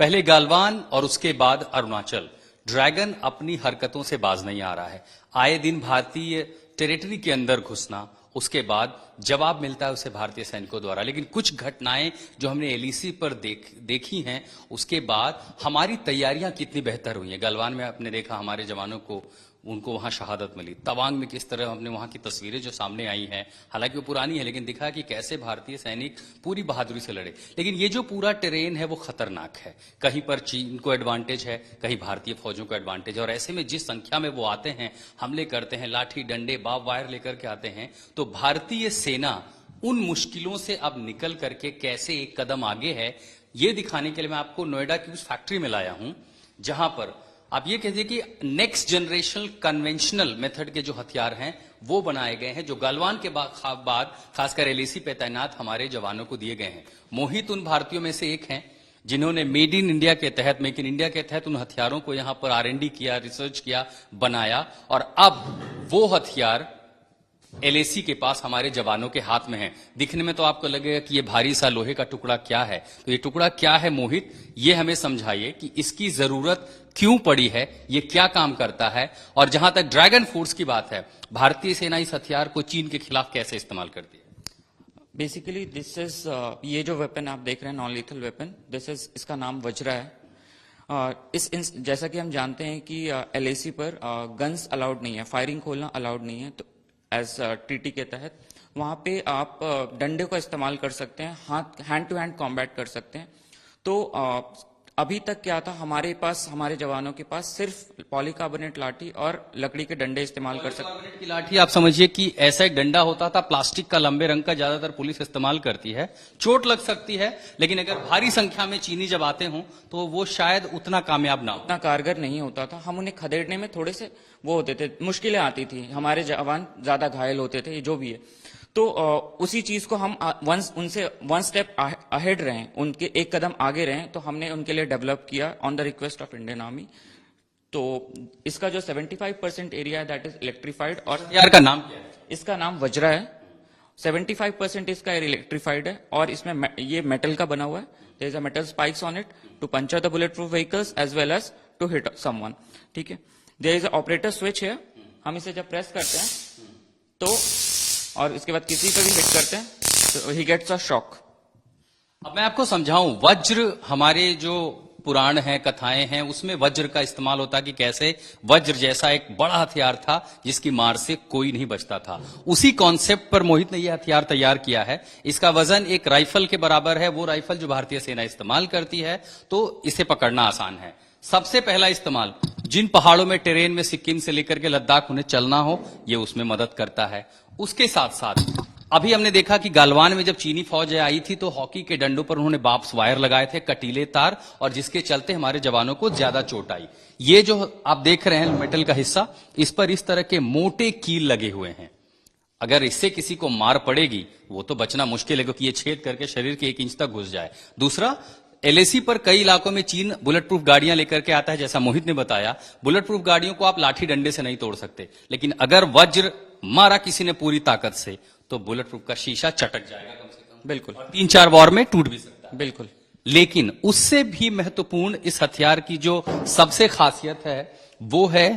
पहले गलवान और उसके बाद अरुणाचल। ड्रैगन अपनी हरकतों से बाज नहीं आ रहा है। आए दिन भारतीय टेरिटरी के अंदर घुसना, उसके बाद जवाब मिलता है उसे भारतीय सैनिकों द्वारा। लेकिन कुछ घटनाएं जो हमने एलईसी पर देखी हैं, उसके बाद हमारी तैयारियां कितनी बेहतर हुई हैं। गलवान में आपने देखा हमारे जवानों को, उनको वहां शहादत मिली। तवांग में किस तरह हमने वहां की तस्वीरें जो सामने आई हैं, हालांकि वो पुरानी है, लेकिन दिखा कि कैसे भारतीय सैनिक पूरी बहादुरी से लड़े। लेकिन ये जो पूरा टेरेन है वो खतरनाक है। कहीं पर चीन को एडवांटेज है, कहीं भारतीय फौजों को एडवांटेज है। और ऐसे में जिस संख्या में वो आते हैं, हमले करते हैं, लाठी डंडे बाब वायर लेकर के आते हैं, तो भारतीय सेना उन मुश्किलों से अब निकल करके कैसे एक कदम आगे है, ये दिखाने के लिए मैं आपको नोएडा की उस फैक्ट्री में लाया हूं, जहां पर आप ये कहिए कि नेक्स्ट जनरेशन कन्वेंशनल मेथड के जो हथियार हैं वो बनाए गए हैं, जो गलवान के बाद खासकर एलएसी पे तैनात हमारे जवानों को दिए गए हैं। मोहित उन भारतीयों में से एक हैं जिन्होंने मेड इन इंडिया के तहत, मेक इन इंडिया के तहत उन हथियारों को यहां पर R&D किया, रिसर्च किया, बनाया, और अब वो हथियार एलएसी के पास हमारे जवानों के हाथ में है। दिखने में तो आपको लगेगा कि ये भारी सा लोहे का टुकड़ा क्या है, तो ये टुकड़ा क्या है मोहित, ये हमें समझाइए कि इसकी जरूरत क्यों पड़ी है, ये क्या काम करता है, और जहां तक ड्रैगन फोर्स की बात है, भारतीय सेना इस हथियार को चीन के खिलाफ कैसे इस्तेमाल करती है। बेसिकली दिस इज ये जो वेपन आप देख रहे हैं, नॉन लीथल वेपन, इसका नाम वज्रा है। जैसा कि हम जानते हैं कि एलएसी पर गन्स अलाउड नहीं है, फायरिंग खोलना अलाउड नहीं है, तो एज ट्रीटी के तहत वहां पे आप डंडे का इस्तेमाल कर सकते हैं, हैंड टू हैंड कॉम्बैट कर सकते हैं। तो अभी तक क्या था, हमारे पास, हमारे जवानों के पास सिर्फ पॉलीकार्बोनेट लाठी और लकड़ी के डंडे इस्तेमाल कर सकते हैं। पॉलीकार्बोनेट की लाठी आप समझिए कि ऐसा एक डंडा होता था, प्लास्टिक का, लंबे रंग का, ज्यादातर पुलिस इस्तेमाल करती है। चोट लग सकती है, लेकिन अगर भारी संख्या में चीनी जब आते हों तो वो शायद उतना कामयाब ना हो, उतना कारगर नहीं होता था। हम उन्हें खदेड़ने में थोड़े से वो होते थे, मुश्किलें आती थी, हमारे जवान ज्यादा घायल होते थे, जो भी है। तो उसी चीज को हम उनसे वन स्टेप अहेड रहे, उनके एक कदम आगे रहे, तो हमने उनके लिए डेवलप किया on the request of Indian army. तो इसका जो 75% एरिया है दैट इज इलेक्ट्रीफाइड। और यार का नाम क्या है? इसका नाम वज्रा है। 75% इसका इलेक्ट्रीफाइड है, और इसमें ये मेटल का बना हुआ है। There is a metal spikes on it to puncture the bullet proof vehicles as well as to hit someone. ठीक है, there is a operator switch है। हम इसे जब प्रेस करते हैं तो, और इसके बाद किसी पर भी हिट करते हैं तो ही गेट्स अ शॉक। अब मैं आपको समझाऊं, वज्र, हमारे जो पुराण हैं, कथाएं हैं, उसमें वज्र का इस्तेमाल होता कि कैसे वज्र जैसा एक बड़ा हथियार था जिसकी मार से कोई नहीं बचता था। उसी कॉन्सेप्ट पर मोहित ने यह हथियार तैयार किया है। इसका वजन एक राइफल के बराबर है, वो राइफल जो भारतीय सेना इस्तेमाल करती है, तो इसे पकड़ना आसान है। सबसे पहला इस्तेमाल जिन पहाड़ों में, टेरेन में, सिक्किम से लेकर के लद्दाख उन्हें चलना हो, ये उसमें मदद करता है। उसके साथ साथ अभी हमने देखा कि गलवान में जब चीनी फौज आई थी तो हॉकी के डंडों पर उन्होंने बाप्स वायर लगाए थे, कटीले तार, और जिसके चलते हमारे जवानों को ज्यादा चोट आई। ये जो आप देख रहे हैं मेटल का हिस्सा, इस पर इस तरह के मोटे कील लगे हुए हैं। अगर इससे किसी को मार पड़ेगी वो तो बचना मुश्किल है, क्योंकि ये छेद करके शरीर के 1 इंच तक घुस जाए। दूसरा, एलएसी पर कई इलाकों में चीन बुलेट प्रूफ गाड़ियां लेकर के आता है, जैसा मोहित ने बताया। बुलेट प्रूफ गाड़ियों को आप लाठी डंडे से नहीं तोड़ सकते, लेकिन अगर वज्र मारा किसी ने पूरी ताकत से तो बुलेट प्रूफ का शीशा चटक जाएगा कम से कम। बिल्कुल, 3-4 वॉर में टूट भी सकता है। बिल्कुल। लेकिन उससे भी महत्वपूर्ण इस हथियार की जो सबसे खासियत है वो है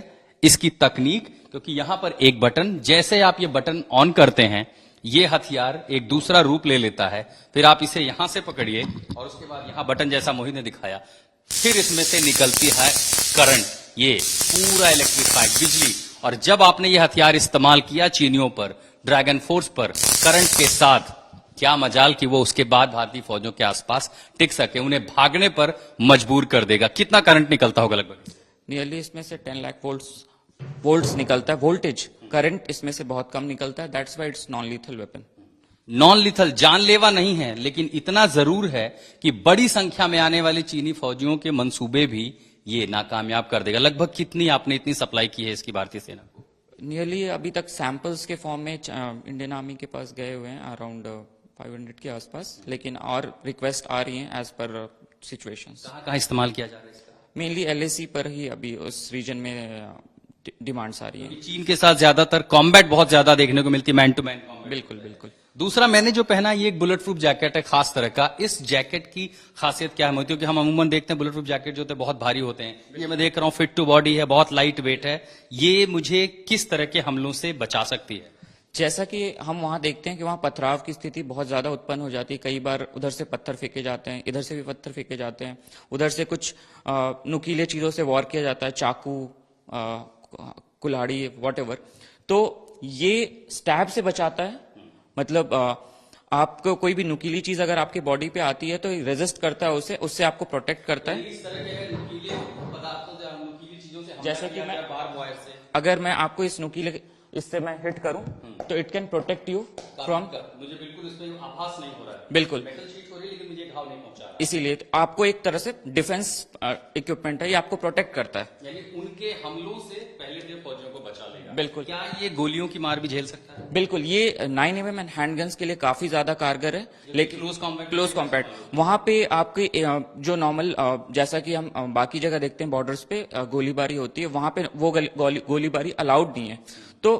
इसकी तकनीक, क्योंकि यहां पर एक बटन, जैसे आप ये बटन ऑन करते हैं, ये हथियार एक दूसरा रूप ले लेता है। फिर आप इसे यहां से पकड़िए और उसके बाद यहां बटन जैसा मोहित ने दिखाया, फिर इसमें से निकलती है करंट, ये पूरा इलेक्ट्रिफाइड बिजली। और जब आपने ये हथियार इस्तेमाल किया चीनियों पर, ड्रैगन फोर्स पर, करंट के साथ, क्या मजाल कि वो उसके बाद भारतीय फौजों के आसपास टिक सके, उन्हें भागने पर मजबूर कर देगा। कितना करंट निकलता होगा लगभग? नियरली इसमें से 10 लाख वोल्ट्स निकलता है, वोल्टेज। करंट इसमें से बहुत कम निकलता है, that's why it's non lethal weapon. Non lethal, जानलेवा नहीं है, लेकिन इतना जरूर है कि बड़ी संख्या में आने वाले चीनी फौजियों के मंसूबे भी ये नाकामयाब कर देगा। लगभग कितनी आपने इतनी सप्लाई की है इसकी भारतीय सेना को? नियरली अभी तक सैंपल्स के फॉर्म में इंडियन आर्मी के पास गए हुए हैं, अराउंड 500 के आसपास, लेकिन और रिक्वेस्ट आ रही हैं एज पर सिचुएशंस। कहां इस्तेमाल किया जा रहा है इसका? मेनली एलएसी पर ही अभी उस रीजन में डिमांड्स आ रही हैं। चीन के साथ ज्यादातर कॉम्बैट बहुत ज्यादा देखने को मिलती है, मैन टू मैन कॉम्बैट। बिल्कुल, बिल्कुल। दूसरा मैंने जो पहना ये एक बुलेट प्रूफ जैकेट है खास तरह का। इस जैकेट की खासियत क्या है? क्योंकि हम अमूमन देखते हैं बुलेट प्रूफ जैकेट जो होते हैं बहुत भारी होते हैं, ये मैं देख रहा हूं फिट टू बॉडी है, बहुत लाइट वेट है। ये मुझे किस तरह के हमलों से बचा सकती है? जैसा कि हम वहां देखते हैं कि वहां पथराव की स्थिति बहुत ज्यादा उत्पन्न हो जाती है। कई बार उधर से पत्थर फेंके जाते हैं, इधर से भी पत्थर फेंके जाते हैं, उधर से कुछ नुकीले चीजों से वॉर किया जाता है, चाकू, कुल्हाड़ी, वॉटेवर। तो ये स्टैब से बचाता है। मतलब आपको कोई भी नुकीली चीज अगर आपकी बॉडी पे आती है तो रेजिस्ट करता है उसे, उससे आपको प्रोटेक्ट करता है। इस तरह के नुकीले पदार्थों से, नुकीली चीजों से जैसे कि मैं बार वायर से अगर मैं आपको इस नुकीले इससे मैं हिट करूं तो it can protect you from. मुझे बिल्कुल इसमें आभास नहीं हो रहा है। बिल्कुल मेटल शीट हो रही है लेकिन मुझे घाव नहीं पहुंचा रहा। इसीलिए तो आपको एक तरह से डिफेंस इक्विपमेंट है, ये आपको प्रोटेक्ट करता है। यानी उनके हमलों से पहले से फौजियों को बचा लेगा। बिल्कुल। क्या ये गोलियों की मार भी झेल सकता है? बिल्कुल, ये 9mm एंड हैंडगन्स के लिए काफी ज्यादा कारगर है। लेकिन क्लोज कॉम्बैट वहां पे आपके जो नॉर्मल जैसा कि हम बाकी जगह देखते हैं बॉर्डर्स पे गोलीबारी होती है, वहां पे वो गोलीबारी अलाउड नहीं है। तो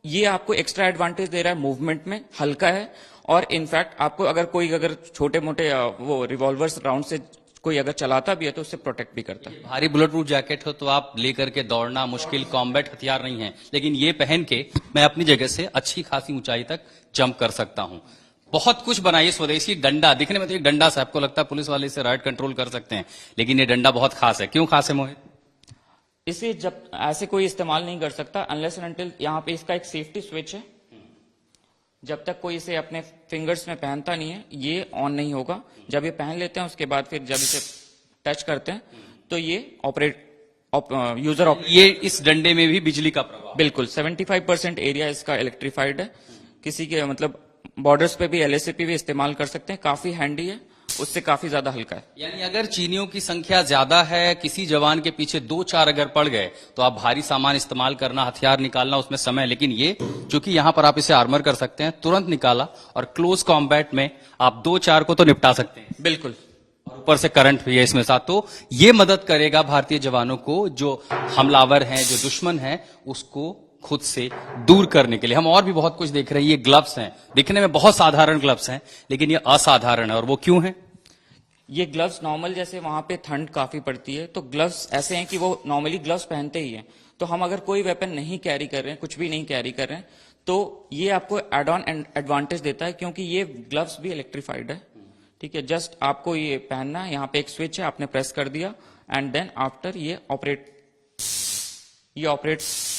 ये आपको एक्स्ट्रा एडवांटेज दे रहा है, मूवमेंट में हल्का है। और इनफैक्ट आपको अगर छोटे मोटे वो रिवॉल्वर्स राउंड से कोई अगर चलाता भी है तो उससे प्रोटेक्ट भी करता है। भारी बुलेट प्रूफ जैकेट हो तो आप लेकर के दौड़ना मुश्किल, कॉम्बैट हथियार नहीं है, लेकिन ये पहन के मैं अपनी जगह से अच्छी खासी ऊंचाई तक जंप कर सकता हूं। बहुत कुछ बनाइए स्वदेशी डंडा, दिखने में तो एक डंडा सा आपको लगता है पुलिस वाले इसे राइट कंट्रोल कर सकते हैं, लेकिन ये डंडा बहुत खास है। क्यों खास है मोहित? इसे जब ऐसे कोई इस्तेमाल नहीं कर सकता अनलेस एंड अनटिल यहाँ पे इसका एक सेफ्टी स्विच है। जब तक कोई इसे अपने फिंगर्स में पहनता नहीं है ये ऑन नहीं होगा। जब ये पहन लेते हैं उसके बाद फिर जब इसे टच करते हैं तो ये यूजर ये इस डंडे में भी बिजली का प्रभाव? बिल्कुल। 75% एरिया इसका इलेक्ट्रीफाइड है। किसी के मतलब बॉर्डर्स पे भी LACP भी इस्तेमाल कर सकते हैं। काफी हैंडी है, उससे काफी ज्यादा हल्का है। यानी अगर चीनियों की संख्या ज्यादा है, किसी जवान के पीछे 2-4 अगर पड़ गए तो आप भारी सामान इस्तेमाल करना, हथियार निकालना उसमें समय, लेकिन ये चूंकि यहां पर आप इसे आर्मर कर सकते हैं, तुरंत निकाला और क्लोज कॉम्बैट में आप 2-4 को तो निपटा सकते हैं। बिल्कुल। और ऊपर से करंट भी है इसमें साथ, तो ये मदद करेगा भारतीय जवानों को, जो हमलावर हैं, जो दुश्मन है, उसको खुद से दूर करने के लिए। हम और भी बहुत कुछ देख रहे हैं। ये ग्लव्स हैं, दिखने में बहुत साधारण ग्लव्स हैं, लेकिन ये असाधारण है। और वो क्यों है? ये ग्लव्स नॉर्मल जैसे वहां पे ठंड काफी पड़ती है तो ग्लव्स ऐसे हैं कि वो नॉर्मली ग्लव्स पहनते ही हैं। तो हम अगर कोई वेपन नहीं कैरी कर रहे हैं, कुछ भी नहीं कैरी कर रहे हैं, तो ये आपको एड ऑन एडवांटेज देता है क्योंकि ये ग्लव्स भी इलेक्ट्रीफाइड है। ठीक है, जस्ट आपको ये पहनना है, यहाँ पे एक स्विच है, आपने प्रेस कर दिया एंड देन आफ्टर ये ऑपरेट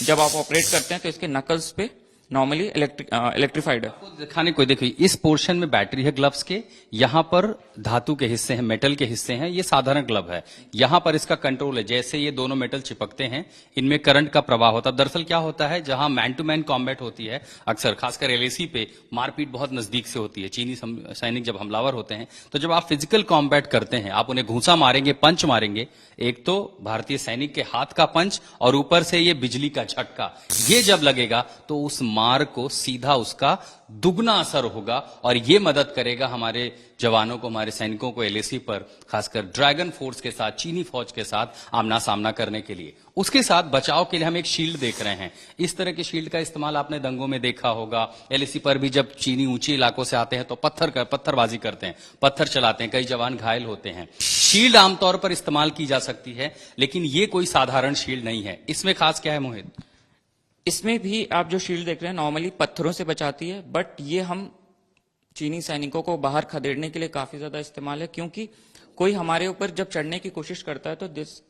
जब आप ऑपरेट करते हैं तो इसके नकल्स पे नॉर्मली इलेक्ट्रीफाइड है। दिखाने को देखिए, इस पोर्शन में बैटरी है ग्लव्स के, यहां पर धातु के हिस्से हैं, मेटल के हिस्से हैं। ये साधारण ग्लव है, यहां पर इसका कंट्रोल है। जैसे ये दोनों मेटल चिपकते हैं, इनमें करंट का प्रवाह होता है। दरअसल क्या होता है, जहां मैन टू मैन कॉम्बैट होती है, अक्सर खासकर LAC पे मारपीट बहुत नजदीक से होती है। चीनी सैनिक जब हमलावर होते हैं तो जब आप फिजिकल कॉम्बैट करते हैं, आप उन्हें घूंसा मारेंगे, पंच मारेंगे, एक तो भारतीय सैनिक के हाथ का पंच और ऊपर से ये बिजली का झटका, ये जब लगेगा तो उस मार को सीधा उसका दुगना असर होगा और ये मदद करेगा हमारे जवानों को, हमारे सैनिकों को LAC पर, खासकर ड्रैगन फोर्स के साथ, चीनी फौज के साथ आमना सामना करने के लिए। उसके साथ बचाव के लिए हम एक शील्ड देख रहे हैं। इस तरह के शील्ड का इस्तेमाल आपने दंगों में देखा होगा। LAC पर भी जब चीनी ऊंचे इलाकों से आते हैं तो पत्थरबाजी करते हैं, पत्थर चलाते हैं, कई जवान घायल होते हैं। शील्ड आमतौर पर इस्तेमाल की जा सकती है, लेकिन ये कोई साधारण शील्ड नहीं है। इसमें खास क्या है मोहित? इसमें भी आप जो शील्ड देख रहे हैं नॉर्मली पत्थरों से बचाती है, बट ये हम चीनी सैनिकों को बाहर खदेड़ने के लिए काफी ज्यादा इस्तेमाल है। क्योंकि कोई हमारे ऊपर जब चढ़ने की कोशिश करता है तो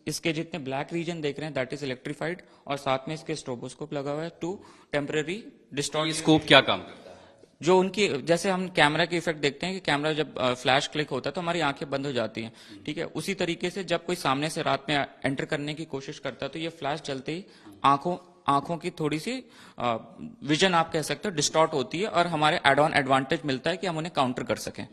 इसके जितने ब्लैक रीजन देख रहे हैं दैट इज इलेक्ट्रीफाइड, और साथ में इसके स्ट्रोबोस्कोप लगा हुआ है टू टेम्पररी डिस्टॉर्ट। स्कोप क्या काम करता है? जो उनकी, जैसे हम कैमरा के इफेक्ट देखते हैं कि कैमरा जब फ्लैश क्लिक होता है तो हमारी आंखें बंद हो जाती हैं। ठीक है, उसी तरीके से जब कोई सामने से रात में एंटर करने की कोशिश करता है तो ये फ्लैश चलते ही आंखों की थोड़ी सी विजन आप कह सकते हो डिस्टॉर्ट होती है और हमारे एड ऑन एडवांटेज मिलता है कि हम उन्हें काउंटर कर सकें।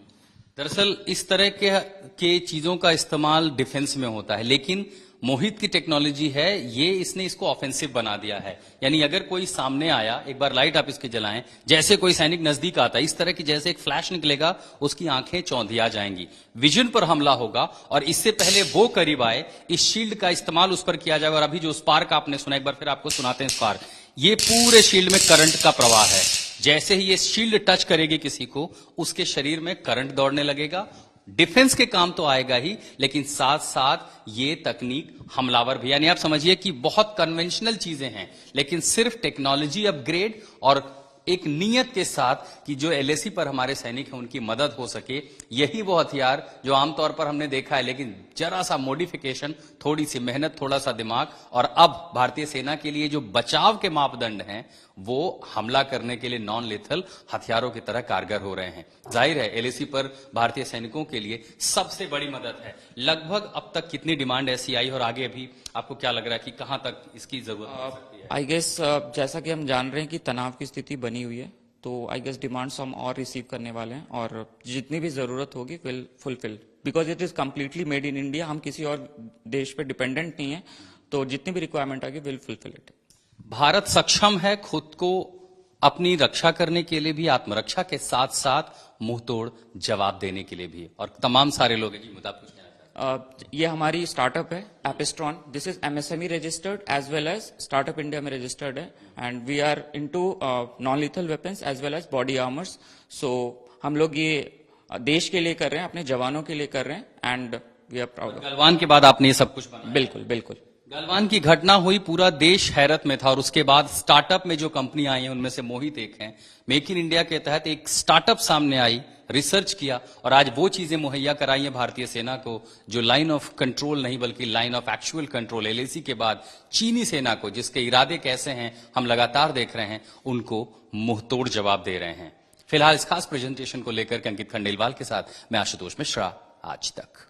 दरअसल इस तरह के चीजों का इस्तेमाल डिफेंस में होता है, लेकिन मोहित की टेक्नोलॉजी है ये, इसने इसको ऑफेंसिव बना दिया है। यानी अगर कोई सामने आया, एक बार लाइट आप इसके जलाएं, जैसे कोई सैनिक नजदीक आता है, इस तरह की जैसे एक फ्लैश निकलेगा, उसकी आंखें चौंधिया जाएंगी, विजन पर हमला होगा। और इससे पहले वो करीब आए, इस शील्ड का इस्तेमाल उस पर किया जाएगा। और अभी जो स्पार्क आपने सुना, एक बार फिर आपको सुनाते हैं स्पार्क। ये पूरे शील्ड में करंट का प्रवाह है। जैसे ही ये शील्ड टच करेगी किसी को, उसके शरीर में करंट दौड़ने लगेगा। डिफेंस के काम तो आएगा ही, लेकिन साथ साथ ये तकनीक हमलावर भी, यानी आप समझिए कि बहुत कन्वेंशनल चीजें हैं, लेकिन सिर्फ टेक्नोलॉजी अपग्रेड और एक नियत के साथ कि जो एलएसी पर हमारे सैनिक हैं उनकी मदद हो सके, यही वो हथियार जो आमतौर पर हमने देखा है, लेकिन जरा सा मॉडिफिकेशन, थोड़ी सी मेहनत, थोड़ा सा दिमाग, और अब भारतीय सेना के लिए जो बचाव के मापदंड हैं वो हमला करने के लिए नॉन लेथल हथियारों की तरह कारगर हो रहे हैं। जाहिर है एलएसी पर भारतीय सैनिकों के लिए सबसे बड़ी मदद है। लगभग अब तक कितनी डिमांड ऐसी आई और आगे अभी आपको क्या लग रहा है कि कहां तक इसकी जरूरत हो सकती है? आई गेस जैसा कि हम जान रहे हैं कि तनाव की स्थिति बनी हुई है, तो आई गेस डिमांड्स हम और रिसीव करने वाले हैं और जितनी भी जरूरत होगी will fulfil, because it is completely made in India. हम किसी और देश पे डिपेंडेंट नहीं है, तो जितनी भी रिक्वायरमेंट आएगी विल फुलफिल इट। भारत सक्षम है खुद को अपनी रक्षा करने के लिए भी, आत्मरक्षा के साथ साथ मुंहतोड़ जवाब देने के लिए भी, और तमाम सारे लोग हैं। मुद्दा पूछना चाहते ये हमारी स्टार्टअप है Epistron. This is MSME registered as well as startup India में रजिस्टर्ड है, and we are into non lethal weapons as well as body armours. So हम लोग ये देश के लिए कर रहे हैं, अपने जवानों के लिए कर रहे हैं, and we are proud. Galwan के बाद आपने ये सब कुछ बनाया? बिल्कुल बिल्कुल। गलवान की घटना हुई, पूरा देश हैरत में था, और उसके बाद स्टार्टअप में जो कंपनी आई हैं उनमें से मोहित एक हैं। मेक इन इंडिया के तहत एक स्टार्टअप सामने आई, रिसर्च किया और आज वो चीजें मुहैया कराई हैं भारतीय सेना को जो लाइन ऑफ कंट्रोल नहीं बल्कि line of actual control, LAC के बाद चीनी सेना को, जिसके इरादे कैसे हैं हम लगातार देख रहे हैं, उनको मुंहतोड़ जवाब दे रहे हैं। फिलहाल इस खास प्रेजेंटेशन को लेकर अंकित खंडेलवाल के साथ मैं आशुतोष मिश्रा, आज तक।